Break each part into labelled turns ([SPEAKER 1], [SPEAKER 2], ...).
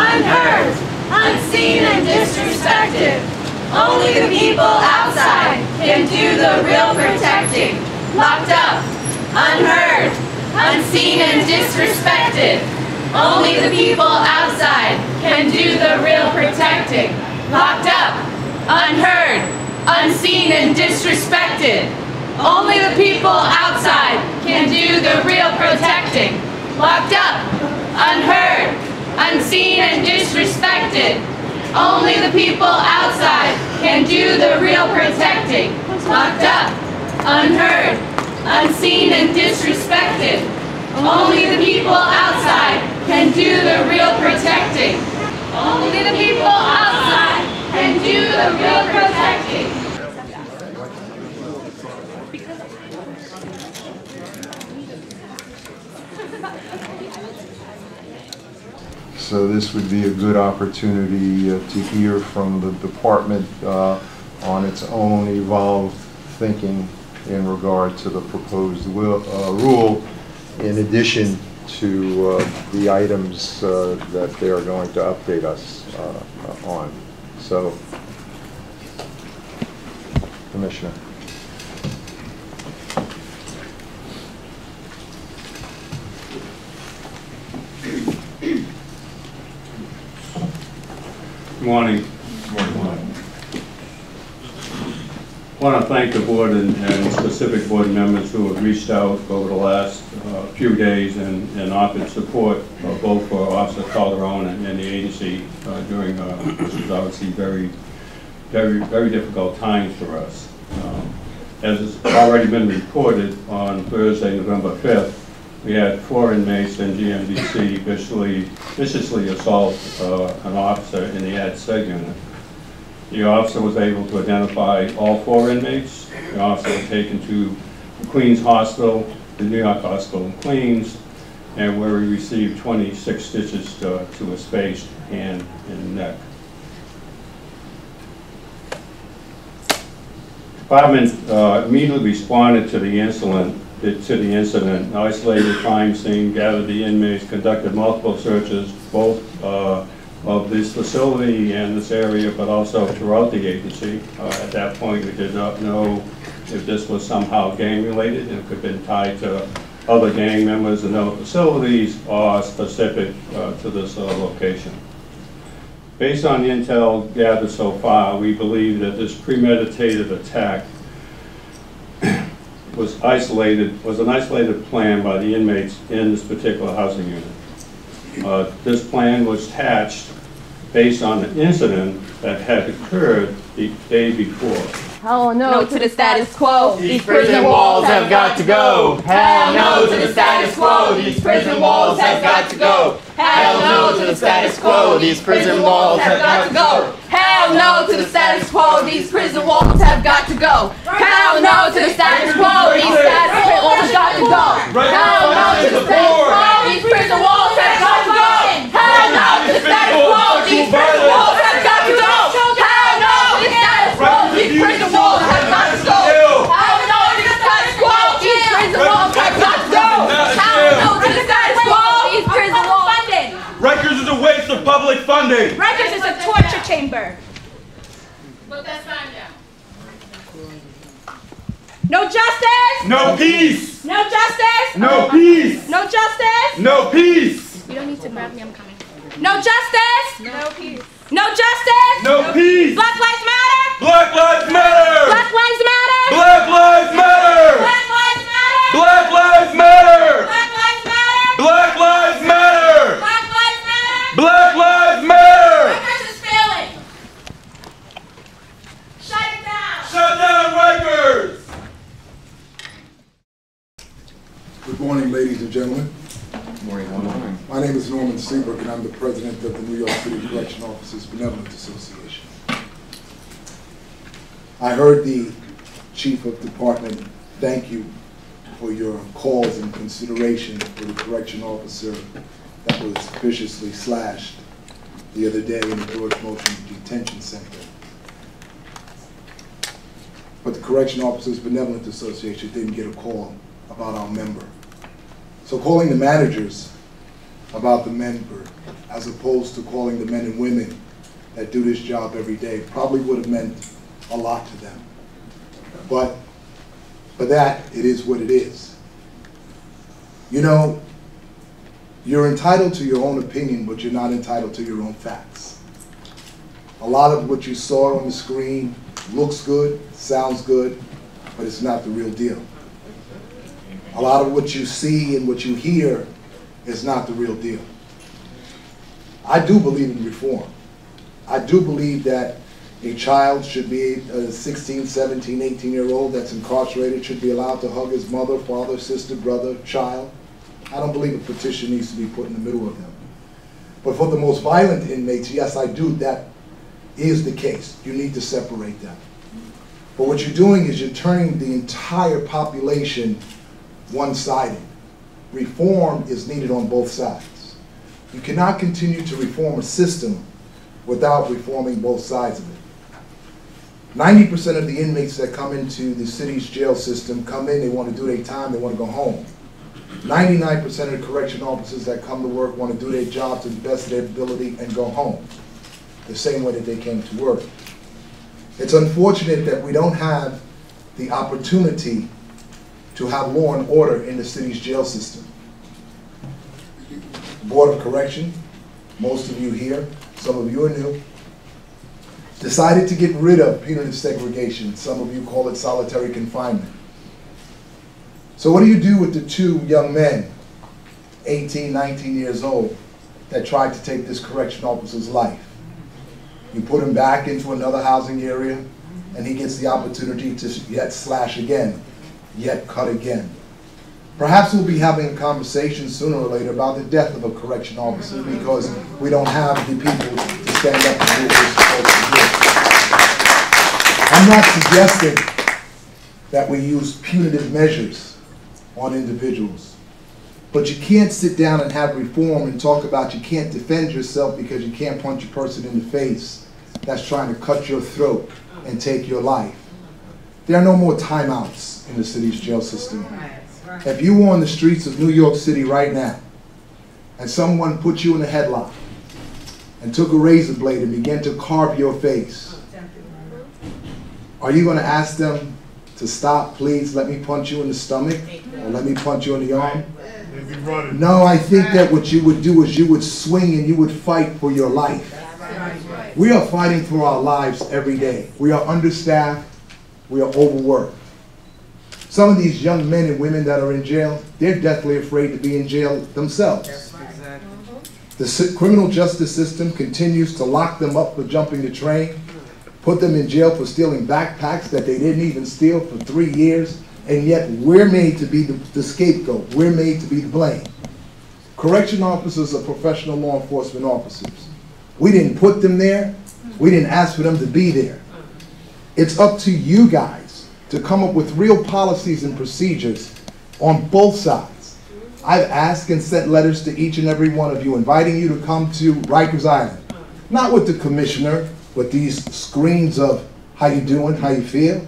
[SPEAKER 1] unheard, unseen and disrespected. Only the people outside can do the real protecting. Locked up, unheard, unseen and disrespected. Only the people outside can do the real protecting. Locked up, unheard, unseen and disrespected. Only the people outside can do the real protecting. Locked up, unheard, unseen and disrespected. Only the people outside can do the real protecting. Locked up, unheard, unseen and disrespected. Only the people outside can do the real protecting. Only the people outside can do the real protecting.
[SPEAKER 2] So this would be a good opportunity to hear from the department on its own evolved thinking in regard to the proposed rule, in addition to the items that they are going to update us on. So, Commissioner.
[SPEAKER 3] Good morning. Good morning. I want to thank the board and specific board members who have reached out over the last few days and offered support both for Officer Calderon and the agency during this was obviously very difficult times for us. As has already been reported, on Thursday, November 5th, we had 4 inmates in GMDC viciously assault an officer in the Ad Seg unit. The officer was able to identify all 4 inmates. The officer was taken to the Queens Hospital, the New York Hospital in Queens, and where he received 26 stitches to his face, hand, and neck. The department immediately responded to the incident, isolated the crime scene, gathered the inmates, conducted multiple searches, both of this facility and this area, but also throughout the agency. At that point, we did not know if this was somehow gang-related and it could have been tied to other gang members in other facilities or specific to this location. Based on the intel gathered so far, we believe that this premeditated attack was an isolated plan by the inmates in this particular housing unit. This plan was hatched based on an incident that had occurred the day before.
[SPEAKER 1] Hell no to the status quo.
[SPEAKER 4] These prison walls have got to go. Hell no to the status quo. These prison walls have got to go. Hell no to the status quo. These prison walls have got to go.
[SPEAKER 1] Hell no to the status quo. These prison walls have got to go. Hell no to the status quo. These status quo have got to go. Hell no to the status quo. These prison walls have got to go. Hell no to the status quo. These prison walls have got to go. Hell no to the status quo. These prison walls have got to go. Hell no to the status quo. These prison walls have got to go. Hell no to the status quo. These prison walls.
[SPEAKER 4] Rikers is a waste of public funding.
[SPEAKER 5] Rikers is a torture chamber.
[SPEAKER 1] Put that sign down.
[SPEAKER 5] No justice.
[SPEAKER 4] No peace.
[SPEAKER 5] No justice.
[SPEAKER 4] No peace.
[SPEAKER 5] No justice.
[SPEAKER 4] No peace.
[SPEAKER 5] You don't need to grab me, I'm coming. No justice.
[SPEAKER 1] No peace.
[SPEAKER 5] No justice.
[SPEAKER 4] No peace.
[SPEAKER 5] Black lives matter.
[SPEAKER 4] Black lives matter.
[SPEAKER 5] Black lives matter.
[SPEAKER 4] Black lives matter.
[SPEAKER 5] Black lives matter.
[SPEAKER 4] Black lives matter.
[SPEAKER 5] Black lives matter.
[SPEAKER 4] Black lives matter.
[SPEAKER 5] Black lives matter.
[SPEAKER 4] Black lives matter.
[SPEAKER 5] Rikers is failing. Shut it down.
[SPEAKER 4] Shut down Rikers.
[SPEAKER 6] Good morning, ladies and gentlemen.
[SPEAKER 2] Good morning.
[SPEAKER 6] My name is Norman Seabrook, and I'm the president of the New York City Correction Officers Benevolent Association. I heard the chief of department thank you for your cause and consideration for the correction officer that was viciously slashed the other day in the George Motion Detention Center. But the Correction Officers Benevolent Association didn't get a call about our member. So calling the managers about the member as opposed to calling the men and women that do this job every day, probably would have meant a lot to them. But for that, it is what it is. You know, you're entitled to your own opinion, but you're not entitled to your own facts. A lot of what you saw on the screen looks good, sounds good, but it's not the real deal. A lot of what you see and what you hear is not the real deal. I do believe in reform. I do believe that a child should be, a 16, 17, 18-year-old that's incarcerated should be allowed to hug his mother, father, sister, brother, child. I don't believe a petition needs to be put in the middle of them. But for the most violent inmates, yes, I do. That is the case. You need to separate them. But what you're doing is you're turning the entire population one-sided. Reform is needed on both sides. You cannot continue to reform a system without reforming both sides of it. 90% of the inmates that come into the city's jail system come in, they want to do their time, they want to go home. 99% of the correction officers that come to work want to do their job to the best of their ability and go home, the same way that they came to work. It's unfortunate that we don't have the opportunity to have law and order in the city's jail system. Board of Correction, most of you here, some of you are new, decided to get rid of punitive segregation. Some of you call it solitary confinement. So what do you do with the two young men, 18, 19 years old, that tried to take this correction officer's life? You put him back into another housing area, and he gets the opportunity to yet slash again, yet cut again. Perhaps we'll be having a conversation sooner or later about the death of a correction officer because we don't have the people to stand up and do what we're supposed to do. I'm not suggesting that we use punitive measures on individuals, but you can't sit down and have reform and talk about you can't defend yourself because you can't punch a person in the face that's trying to cut your throat and take your life. There are no more timeouts in the city's jail system. If you were on the streets of New York City right now and someone put you in a headlock and took a razor blade and began to carve your face, are you going to ask them to stop, please, let me punch you in the stomach, or let me punch you in the arm? No, I think that what you would do is you would swing and you would fight for your life. We are fighting for our lives every day. We are understaffed. We are overworked. Some of these young men and women that are in jail, they're deathly afraid to be in jail themselves. The criminal justice system continues to lock them up for jumping the train, put them in jail for stealing backpacks that they didn't even steal for 3 years, and yet we're made to be the scapegoat. We're made to be the blame. Correction officers are professional law enforcement officers. We didn't put them there. We didn't ask for them to be there. It's up to you guys to come up with real policies and procedures on both sides. I've asked and sent letters to each and every one of you inviting you to come to Rikers Island. Not with the commissioner, with these screens of how you doing, how you feel.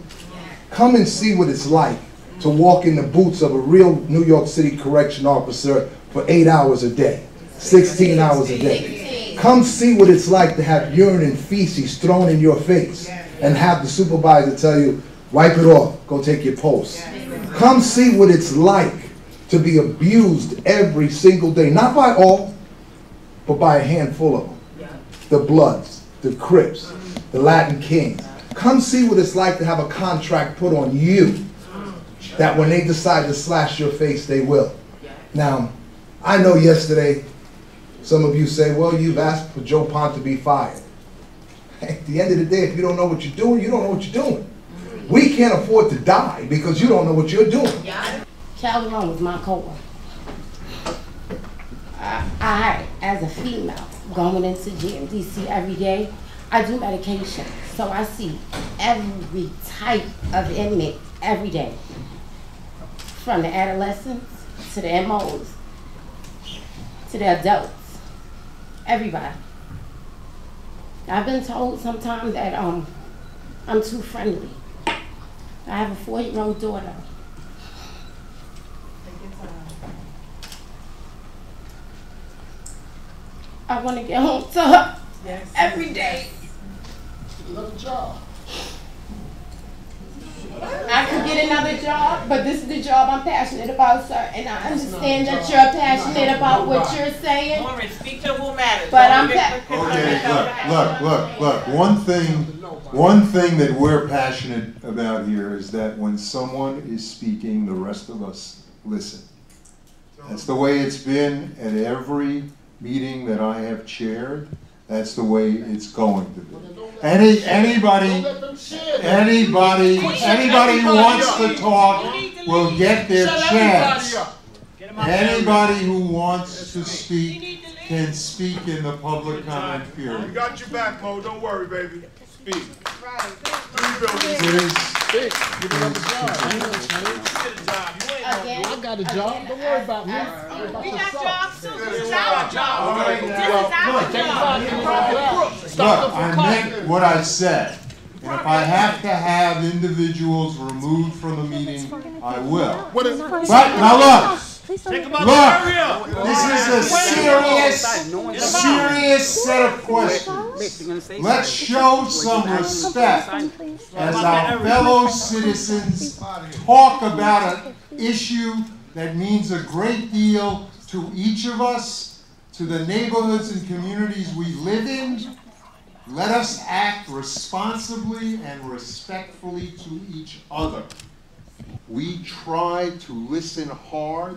[SPEAKER 6] Come and see what it's like to walk in the boots of a real New York City correction officer for 8 hours a day, 16 hours a day. Come see what it's like to have urine and feces thrown in your face and have the supervisor tell you, wipe it off, go take your post. Come see what it's like to be abused every single day, not by all, but by a handful of them. The Bloods, the Crips, the Latin Kings. Come see what it's like to have a contract put on you that when they decide to slash your face, they will. Now, I know yesterday some of you say, well, you've asked for Joe Pont to be fired. At the end of the day, if you don't know what you're doing, you don't know what you're doing. We can't afford to die because you don't know what you're doing.
[SPEAKER 7] Calderon was my core. I, as a female, going into GMDC every day, I do medication. So I see every type of inmate every day. From the adolescents to the MOs to the adults. Everybody. I've been told sometimes that I'm too friendly. I have a 4-year-old daughter. I want to get home to her every day.
[SPEAKER 6] Another job.
[SPEAKER 7] I could get another job, but this is the job I'm passionate about, sir. And I understand that you're passionate about what you're saying.
[SPEAKER 8] Speak to who matters.
[SPEAKER 7] But I'm
[SPEAKER 2] Okay, look. One thing that we're passionate about here is that when someone is speaking, the rest of us listen. That's the way it's been at every meeting that I have chaired. That's the way it's going to be. Anybody who wants to talk will get their chance. Anybody who wants to speak can speak in the public comment period.
[SPEAKER 9] We got your back, Mo. Don't worry, baby. Speak.
[SPEAKER 6] I got a job. Don't worry about me.
[SPEAKER 8] We got jobs too. This is
[SPEAKER 2] our
[SPEAKER 8] job. This is our job.
[SPEAKER 2] Look, I meant what I said. And if I have to have individuals removed from the meeting, I will. But now look, this is a serious set of questions. Let's show some respect as our fellow citizens talk about an issue that means a great deal to each of us, to the neighborhoods and communities we live in. Let us act responsibly and respectfully to each other. We try to listen hard,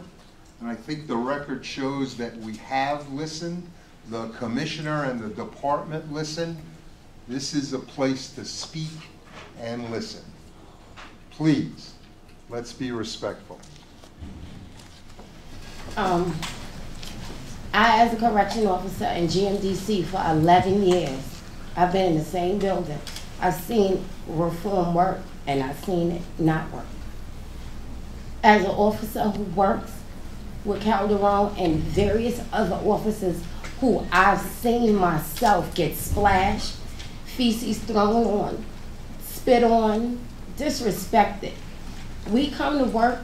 [SPEAKER 2] and I think the record shows that we have listened. The commissioner and the department listen. This is a place to speak and listen. Please, let's be respectful.
[SPEAKER 7] I, as a correction officer in GMDC for 11 years, I've been in the same building. I've seen reform work and I've seen it not work. As an officer who works with Calderon and various other officers who I've seen myself get splashed, feces thrown on, spit on, disrespected. We come to work.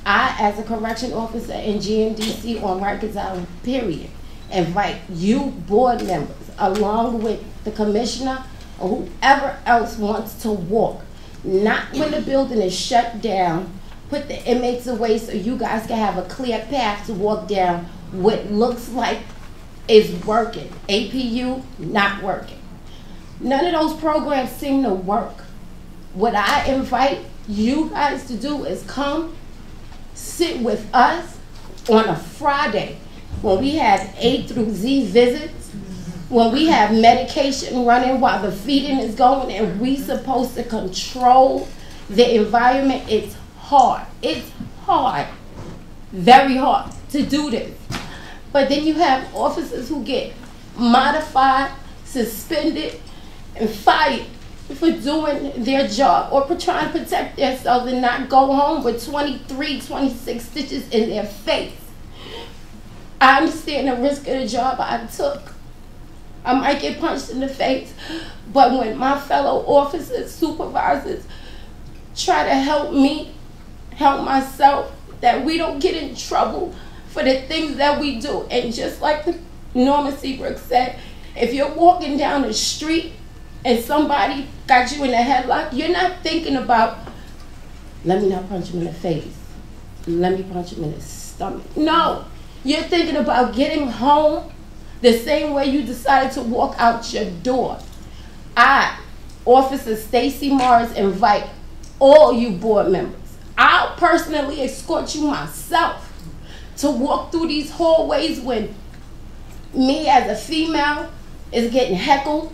[SPEAKER 7] I, as a correction officer in GMDC on Rikers Island, period, invite you board members along with the commissioner or whoever else wants to walk. Not when the building is shut down, put the inmates away so you guys can have a clear path to walk down what looks like is working. APU, not working. None of those programs seem to work. What I invite you guys to do is come sit with us on a Friday when we have A through Z visits, when we have medication running while the feeding is going and we supposed to control the environment. It's hard. It's hard, very hard to do this. But then you have officers who get modified, suspended, and fired for doing their job or for trying to protect themselves and not go home with 23, 26 stitches in their face. I understand the risk of the job I took. I might get punched in the face, but when my fellow officers, supervisors try to help me, help myself, that we don't get in trouble for the things that we do. And just like Norman Seabrook said, if you're walking down the street and somebody got you in a headlock, you're not thinking about, let me not punch him in the face, let me punch him in the stomach. No, you're thinking about getting home the same way you decided to walk out your door. I, Officer Stacy Morris, invite all you board members. I'll personally escort you myself to walk through these hallways when me as a female is getting heckled.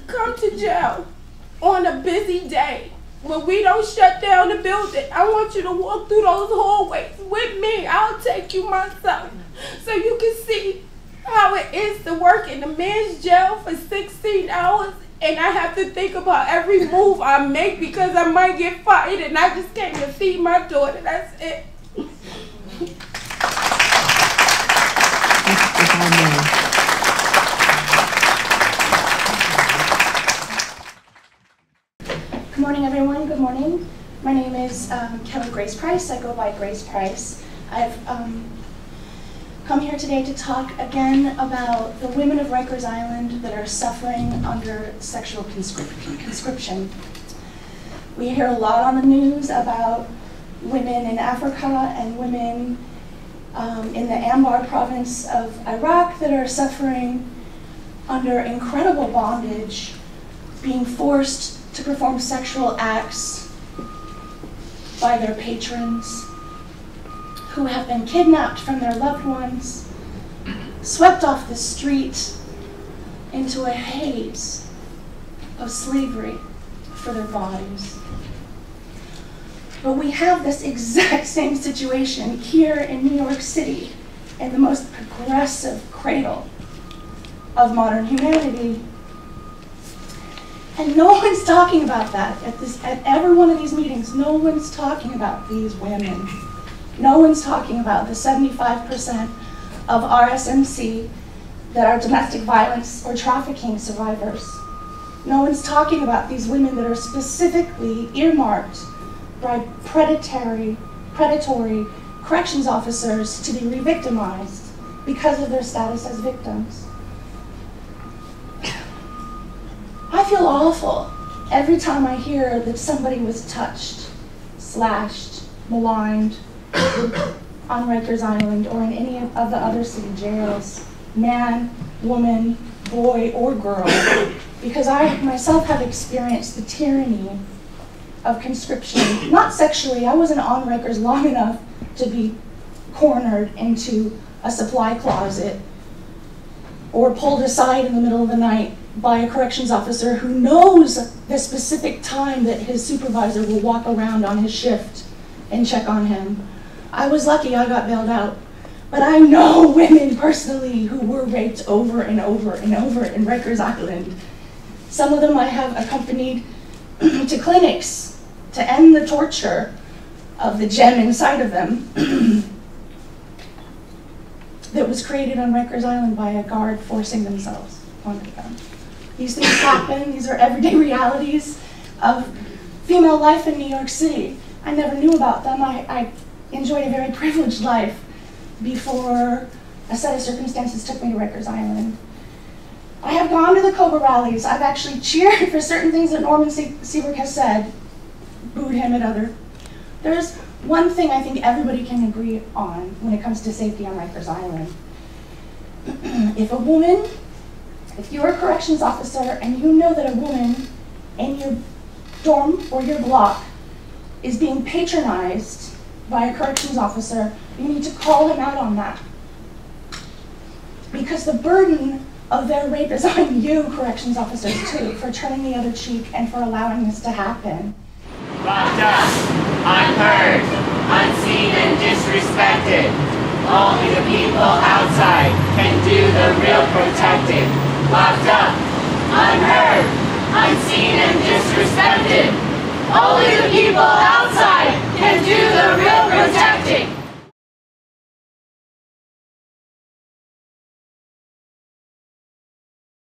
[SPEAKER 7] Come to jail on a busy day when we don't shut down the building. I want you to walk through those hallways with me. I'll take you myself so you can see how it is to work in a man's jail for 16 hours and I have to think about every move I make because I might get fired and I just came to feed my daughter. That's it.
[SPEAKER 10] Good morning, everyone. Good morning. My name is Kelly Grace Price. I go by Grace Price. I've come here today to talk again about the women of Rikers Island that are suffering under sexual conscription. We hear a lot on the news about women in Africa and women in the Anbar province of Iraq that are suffering under incredible bondage, being forced to perform sexual acts by their patrons, who have been kidnapped from their loved ones, swept off the street into a haze of slavery for their bodies. But we have this exact same situation here in New York City, in the most progressive cradle of modern humanity. And no one's talking about that at every one of these meetings. No one's talking about these women. No one's talking about the 75% of RSMC that are domestic violence or trafficking survivors. No one's talking about these women that are specifically earmarked by predatory corrections officers to be re-victimized because of their status as victims. I feel awful every time I hear that somebody was touched, slashed, maligned on Rikers Island or in any of the other city jails, man, woman, boy, or girl, because I myself have experienced the tyranny of conscription, not sexually. I wasn't on Rikers long enough to be cornered into a supply closet or pulled aside in the middle of the night by a corrections officer who knows the specific time that his supervisor will walk around on his shift and check on him. I was lucky I got bailed out. But I know women personally who were raped over and over and over in Rikers Island. Some of them I have accompanied to clinics to end the torture of the gem inside of them that was created on Rikers Island by a guard forcing themselves onto them. These things happen. These are everyday realities of female life in New York City. I never knew about them. I enjoyed a very privileged life before a set of circumstances took me to Rikers Island. I have gone to the Cobra rallies. I've actually cheered for certain things that Norman Seabrook has said, booed him at other. There's one thing I think everybody can agree on when it comes to safety on Rikers Island. If you're a corrections officer and you know that a woman in your dorm or your block is being patronized by a corrections officer, you need to call him out on that. Because the burden of their rape is on you, corrections officers, too, for turning the other cheek and for allowing this to happen.
[SPEAKER 4] Locked up, unheard, unseen and disrespected. Only the people outside can do the real protecting. Locked up, unheard, unseen and disrespected.
[SPEAKER 1] Only the people outside can do the real protecting.